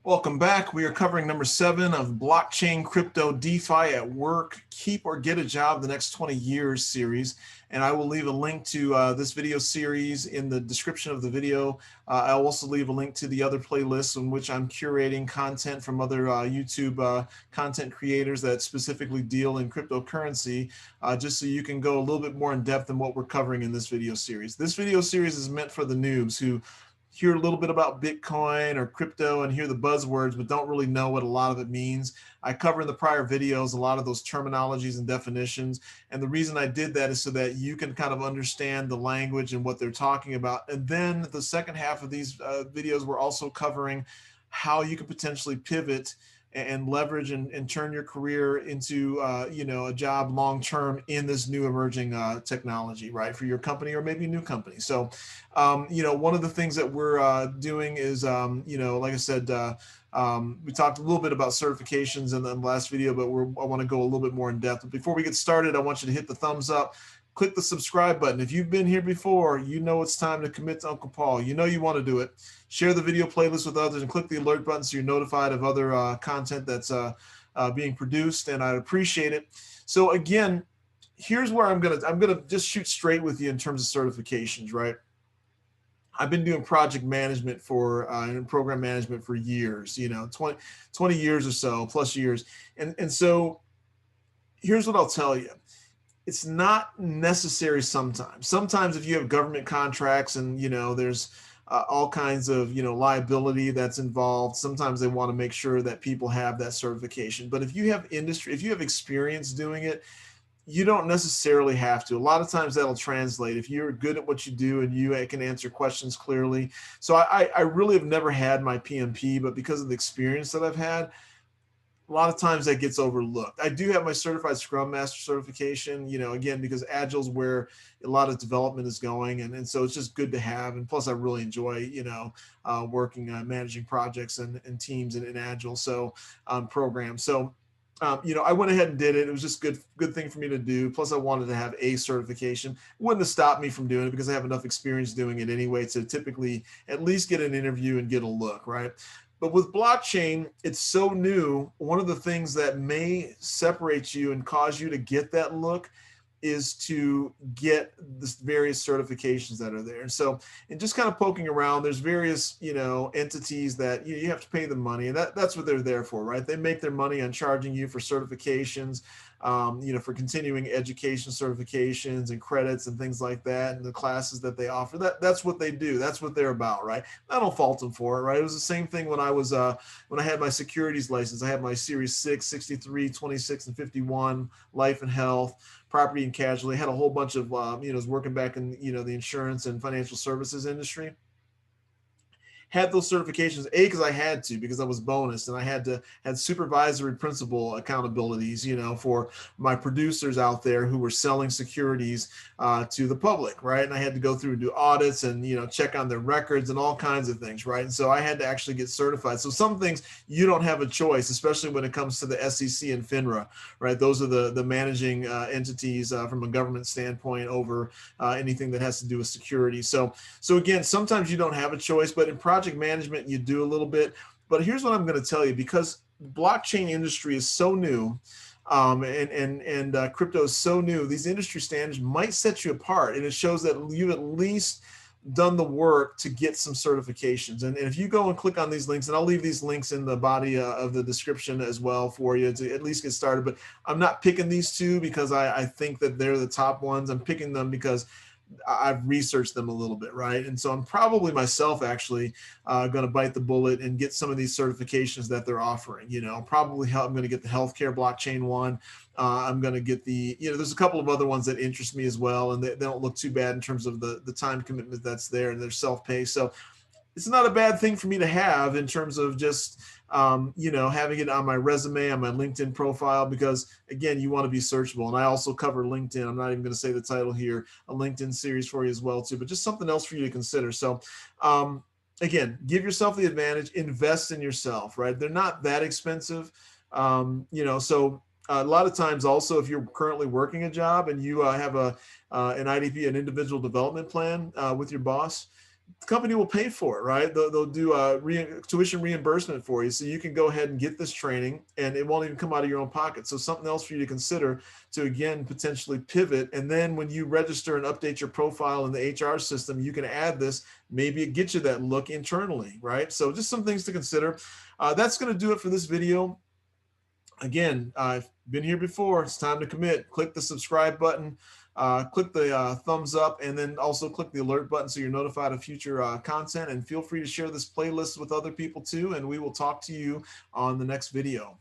Welcome back. We are covering number 7 of Blockchain Crypto DeFi at Work, Keep or Get a Job the Next 20 Years series. And I will leave a link to this video series in the description of the video. I'll also leave a link to the other playlists in which I'm curating content from other YouTube content creators that specifically deal in cryptocurrency, just so you can go a little bit more in depth than what we're covering in this video series. This video series is meant for the noobs who hear a little bit about Bitcoin or crypto and hear the buzzwords, but don't really know what a lot of it means. I cover in the prior videos a lot of those terminologies and definitions. And the reason I did that is so that you can kind of understand the language and what they're talking about. And then the second half of these videos, we're also covering how you can potentially pivot and leverage and turn your career into a job long term in this new emerging technology, right, for your company or maybe a new company. So one of the things that we're doing is like I said, we talked a little bit about certifications in the last video, but I want to go a little bit more in depth. But before we get started, I want you to hit the thumbs up. Click the subscribe button. If you've been here before, you know it's time to commit to Uncle Paul. You know you want to do it. Share the video playlist with others and click the alert button so you're notified of other content that's being produced, and I'd appreciate it. So again, here's where I'm gonna just shoot straight with you in terms of certifications, right? I've been doing project management and program management for years, 20 years or so, plus years. And so here's what I'll tell you. It's not necessary sometimes. Sometimes if you have government contracts and, there's all kinds of, liability that's involved, sometimes they want to make sure that people have that certification. But if you have if you have experience doing it, you don't necessarily have to. A lot of times that'll translate if you're good at what you do and you can answer questions clearly. So I really have never had my PMP, but because of the experience that I've had, a lot of times that gets overlooked. I do have my certified Scrum Master certification, again, because Agile is where a lot of development is going. And so it's just good to have. And plus I really enjoy, working, managing projects and teams in Agile. So programs. So, I went ahead and did it. It was just good thing for me to do. Plus I wanted to have a certification. It wouldn't have stopped me from doing it because I have enough experience doing it anyway to typically at least get an interview and get a look, right? But with blockchain, it's so new. One of the things that may separate you and cause you to get that look is to get the various certifications that are there. And so, and just kind of poking around, there's various, entities that you have to pay them money, and that's what they're there for, right? They make their money on charging you for certifications, for continuing education certifications and credits and things like that, and the classes that they offer. That's what they do. That's what they're about, right? I don't fault them for it, right? It was the same thing when I was when I had my securities license. I had my Series 6, 63, 26, and 51 life and health, property and casualty. I had a whole bunch of was working back in the insurance and financial services industry. Had those certifications, because I had to, because I was bonus, and I had supervisory principal accountabilities, for my producers out there who were selling securities to the public, right? And I had to go through and do audits and, check on their records and all kinds of things, right? And so I had to actually get certified. So some things you don't have a choice, especially when it comes to the SEC and FINRA, right? Those are the managing entities from a government standpoint over anything that has to do with security. So again, sometimes you don't have a choice, but in project management you do a little bit. But here's what I'm going to tell you, because blockchain industry is so new, and crypto is so new, these industry standards might set you apart, and it shows that you've at least done the work to get some certifications. And if you go and click on these links, and I'll leave these links in the body of the description as well for you to at least get started. But I'm not picking these two because I think that they're the top ones. I'm picking them because I've researched them a little bit, right? And so I'm probably myself actually going to bite the bullet and get some of these certifications that they're offering. Probably I'm going to get the healthcare blockchain one. I'm going to get there's a couple of other ones that interest me as well, and they don't look too bad in terms of the time commitment that's there, and they're self-pay. So it's not a bad thing for me to have in terms of just having it on my resume, on my LinkedIn profile, because again, you want to be searchable. And I also cover LinkedIn. I'm not even going to say the title here, a LinkedIn series for you as well too, but just something else for you to consider. So again, give yourself the advantage, invest in yourself, right? They're not that expensive. So a lot of times also, if you're currently working a job and you have an IDP, an individual development plan with your boss, the company will pay for it, right? They'll do tuition reimbursement for you, so you can go ahead and get this training, and it won't even come out of your own pocket. So something else for you to consider to, again, potentially pivot. And then when you register and update your profile in the HR system, you can add this. Maybe it gets you that look internally, right? So just some things to consider. That's going to do it for this video. Again, I've been here before. It's time to commit. Click the subscribe button, click the thumbs up, and then also click the alert button so you're notified of future content. And feel free to share this playlist with other people too. And we will talk to you on the next video.